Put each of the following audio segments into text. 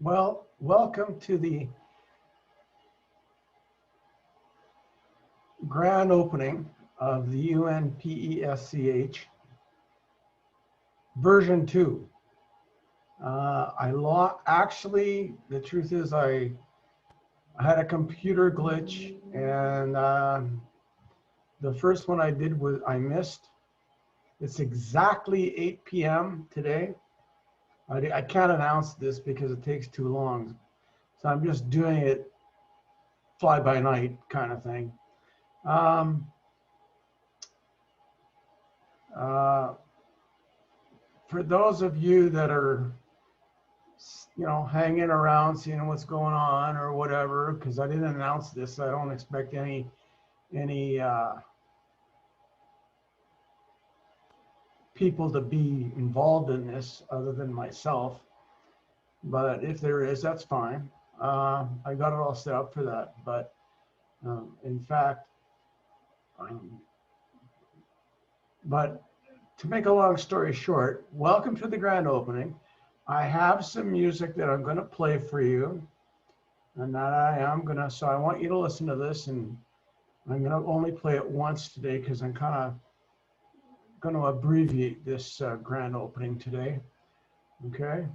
Well, welcome to the grand opening of the UNPESCH version 2. Actually, the truth is I had a computer glitch, and the first one I did was I missed. It's exactly 8 p.m. today. I can't announce this because it takes too long. So I'm just doing it fly by night kind of thing. For those of you that are, hanging around, seeing what's going on or whatever, because I didn't announce this, I don't expect any people to be involved in this other than myself. But if there is, that's fine. I got it all set up for that. But in fact, but to make a long story short, welcome to the grand opening. I have some music that I'm going to play for you, and that so I want you to listen to this, and I'm going to only play it once today because I'm kind of going to abbreviate this grand opening today. Okay.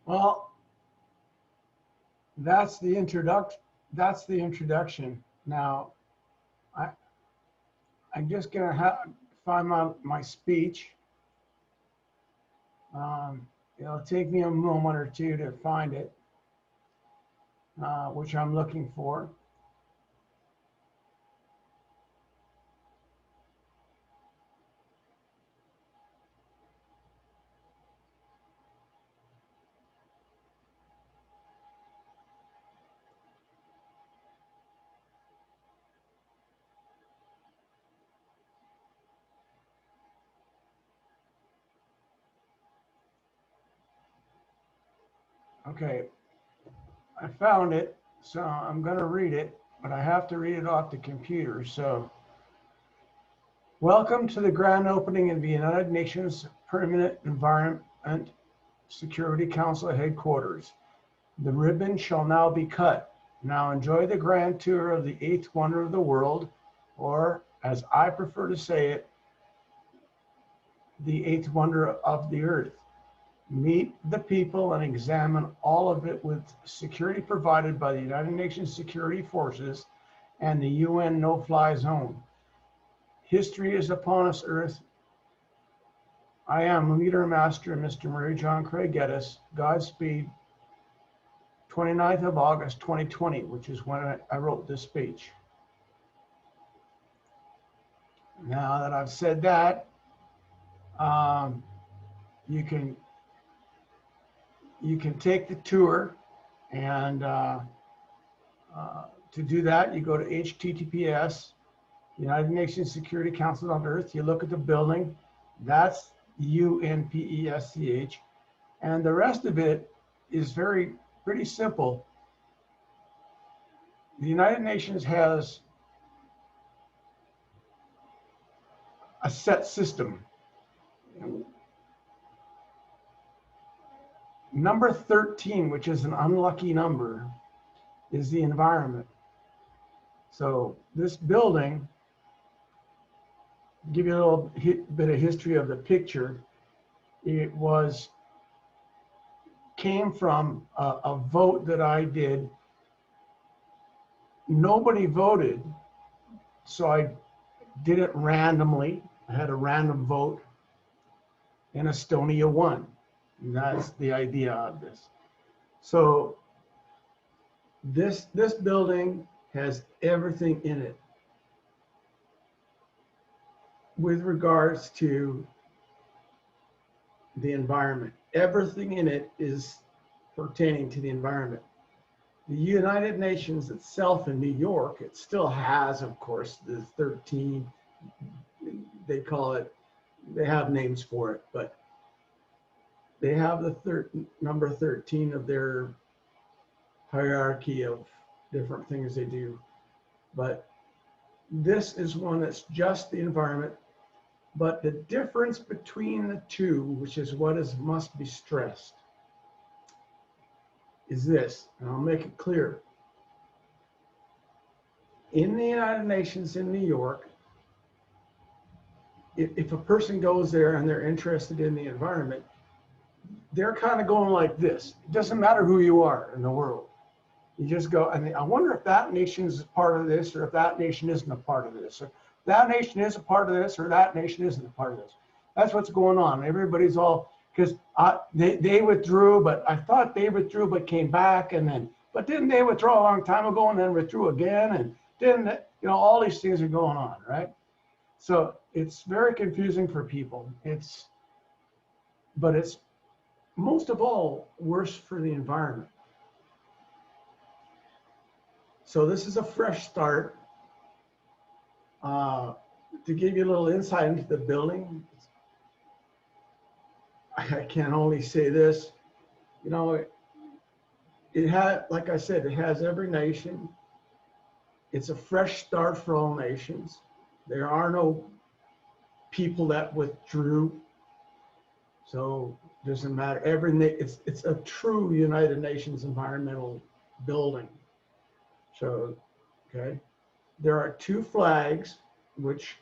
Well, that's the introduction. That's the introduction. Now, I'm just gonna find my speech. It'll take me a moment or two to find it, which I'm looking for. Okay, I found it, so I'm going to read it, but I have to read it off the computer. So, welcome to the grand opening of the United Nations Permanent Environment Security Council headquarters. The ribbon shall now be cut. Now enjoy the grand tour of the eighth wonder of the world, or as I prefer to say it, the eighth wonder of the earth. Meet the people and examine all of it with security provided by the United Nations Security Forces and the UN no-fly zone. History is upon us, Earth. I am Leader Master Mr. Murray John Craig Geddes. Godspeed. 29th of August 2020, which is when I wrote this speech. Now that I've said that, um, you can take the tour, and to do that, you go to HTTPS, United Nations Security Council on Earth. You look at the building, that's UNPESCH, and the rest of it is pretty simple. The United Nations has a set system. Number 13, which is an unlucky number, is the environment. So this building, give you a little bit of history of the picture. It came from a vote that I did. Nobody voted, so I did it randomly. I had a random vote, and Estonia won. And that's the idea of this. So this building has everything in it with regards to the environment. Everything in it is pertaining to the environment. The United Nations itself in New York, it still has, of course, the 13, they call it, they have names for it, but they have the number 13 of their hierarchy of different things they do. But this is one that's just the environment. But the difference between the two, which is what must be stressed, is this, and I'll make it clear. In the United Nations in New York, if a person goes there and they're interested in the environment, they're kind of going like this. It doesn't matter who you are in the world. You just go, and I wonder if that nation is a part of this, or if that nation isn't a part of this, or that nation is a part of this, or that nation isn't a part of this. That's what's going on. Everybody's all, because they withdrew, but I thought they withdrew but came back, and then, but didn't they withdraw a long time ago and then withdrew again? And didn't, all these things are going on, right? So it's very confusing for people. But it's most of all worse for the environment. So this is a fresh start. To give you a little insight into the building, I can only say this, it had, like I said, it has every nation. It's a fresh start for all nations. There are no people that withdrew. So it doesn't matter. It's a true United Nations environmental building. So, okay. There are two flags, which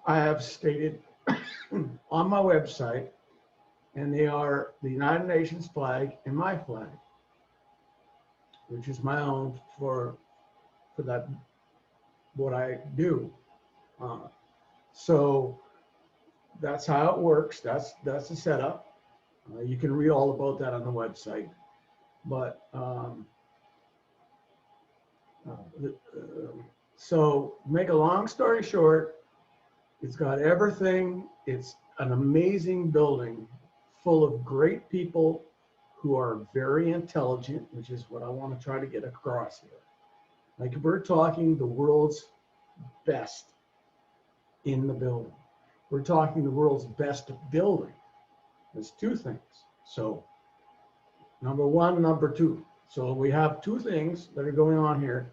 I have stated on my website, and they are the United Nations flag and my flag, which is my own for that, what I do. So that's how it works. That's the setup. You can read all about that on the website. But so make a long story short, it's got everything. It's an amazing building full of great people who are very intelligent, which is what I want to try to get across here. Like, we're talking the world's best in the building. We're talking the world's best building. There's two things. So number one, number two. So we have two things that are going on here.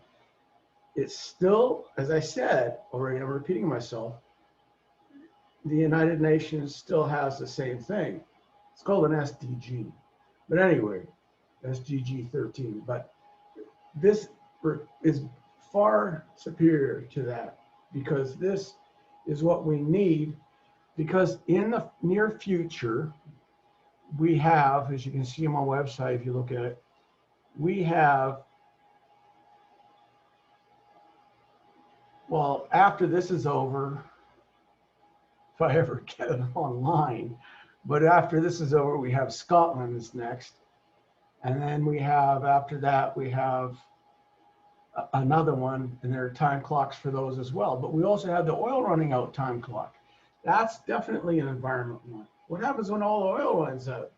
It's still, as I said already, I'm repeating myself, the United Nations still has the same thing. It's called an SDG. But anyway, SDG 13. But this is far superior to that, because this is what we need, because in the near future, we have, as you can see on my website, if you look at it, we have, well, after this is over, if I ever get it online, but after this is over, we have Scotland is next. And then we have, after that, we have another one, and there are time clocks for those as well. But we also have the oil running out time clock. That's definitely an environment one. What happens when all the oil runs out?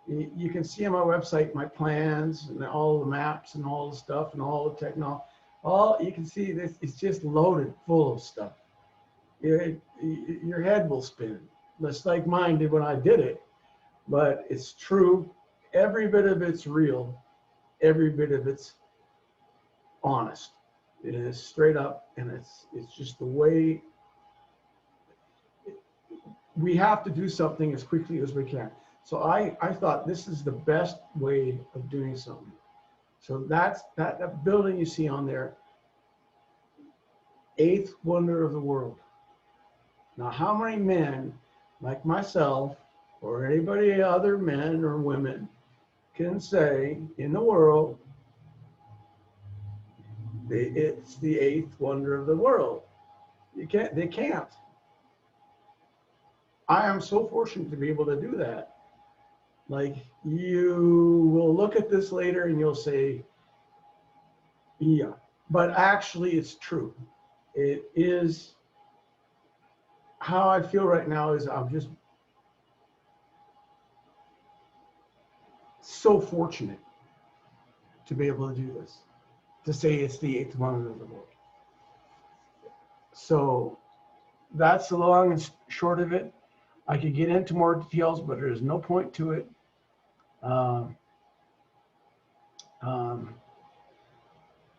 You can see on my website my plans and all the maps and all the stuff and all the technology. All you can see this, it's just loaded full of stuff. Your head will spin, just like mine did when I did it. But it's true. Every bit of it's real. Every bit of it's honest. It is straight up, and it's just the way we have to do something as quickly as we can. So I thought this is the best way of doing something. So that's that building you see on there, 8th wonder of the world. Now, how many men like myself or anybody other men or women can say in the world it's the 8th wonder of the world? They can't. I am so fortunate to be able to do that. Like, you will look at this later and you'll say, yeah, but actually it's true. It is. How I feel right now is I'm just so fortunate to be able to do this, to say it's the 8th wonder of the world. So that's the long and short of it. I could get into more details, but there's no point to it.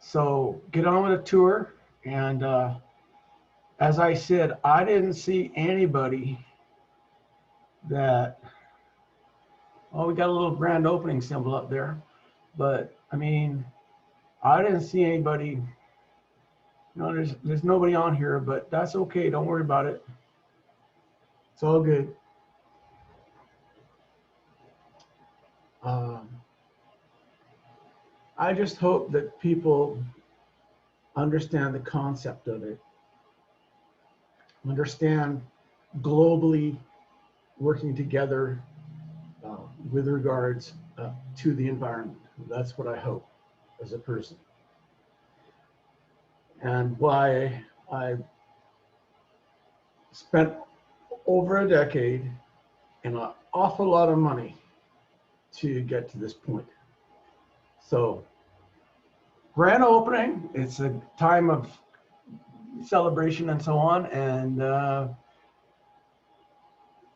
So get on with the tour. And as I said, I didn't see anybody that, oh, we got a little grand opening symbol up there. But I mean, I didn't see anybody, you know, there's nobody on here, but that's okay. Don't worry about it. It's all good. I just hope that people understand the concept of it, understand globally working together with regards to the environment. That's what I hope as a person. And why I spent over a decade and an awful lot of money to get to this point. So, grand opening, it's a time of celebration and so on. And,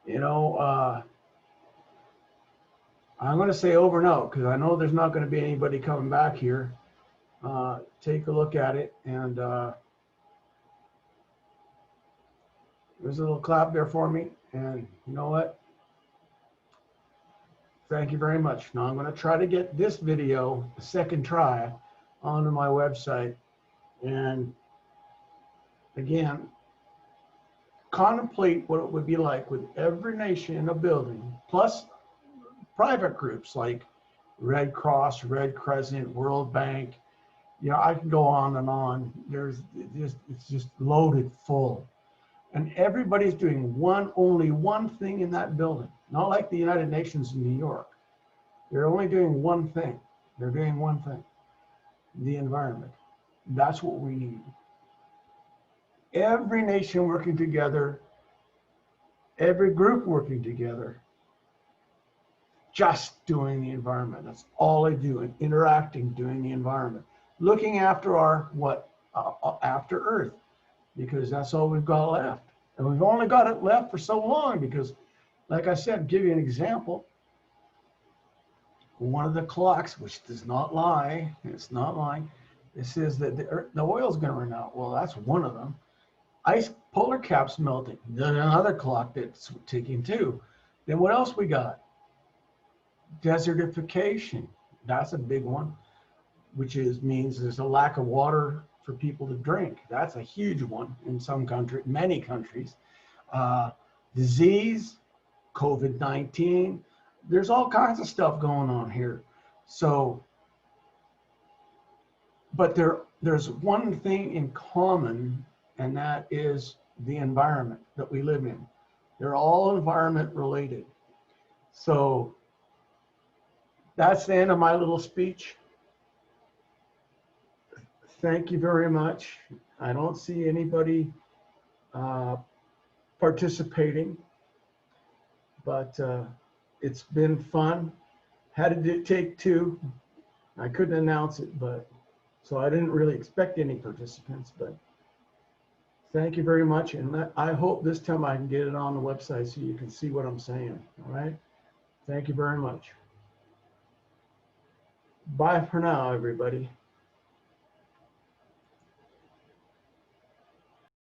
you know, I'm going to say over and out because I know there's not going to be anybody coming back here. Take a look at it, and there's a little clap there for me. And you know what? Thank you very much. Now I'm going to try to get this video, the second try, onto my website. And again, contemplate what it would be like with every nation in a building, plus private groups like Red Cross, Red Crescent, World Bank. You know, I can go on and on. It's just loaded full. And everybody's doing only one thing in that building. Not like the United Nations in New York. They're only doing one thing. They're doing one thing, the environment. That's what we need. Every nation working together, every group working together, just doing the environment. That's all they do, and interacting, doing the environment. Looking after after Earth, because that's all we've got left. And we've only got it left for so long because, like I said, give you an example. One of the clocks, which does not lie, it's not lying, it says that the oil's going to run out. Well, that's one of them. Ice polar caps melting. Then another clock that's ticking too. Then what else we got? Desertification. That's a big one, which means there's a lack of water for people to drink. That's a huge one in some countries, many countries. Disease, COVID-19. There's all kinds of stuff going on here. So, but there's one thing in common, and that is the environment that we live in. They're all environment related. So that's the end of my little speech. Thank you very much. I don't see anybody participating, but it's been fun. How did it take two? I couldn't announce it, but so I didn't really expect any participants, but thank you very much. And I hope this time I can get it on the website so you can see what I'm saying. All right. Thank you very much. Bye for now, everybody.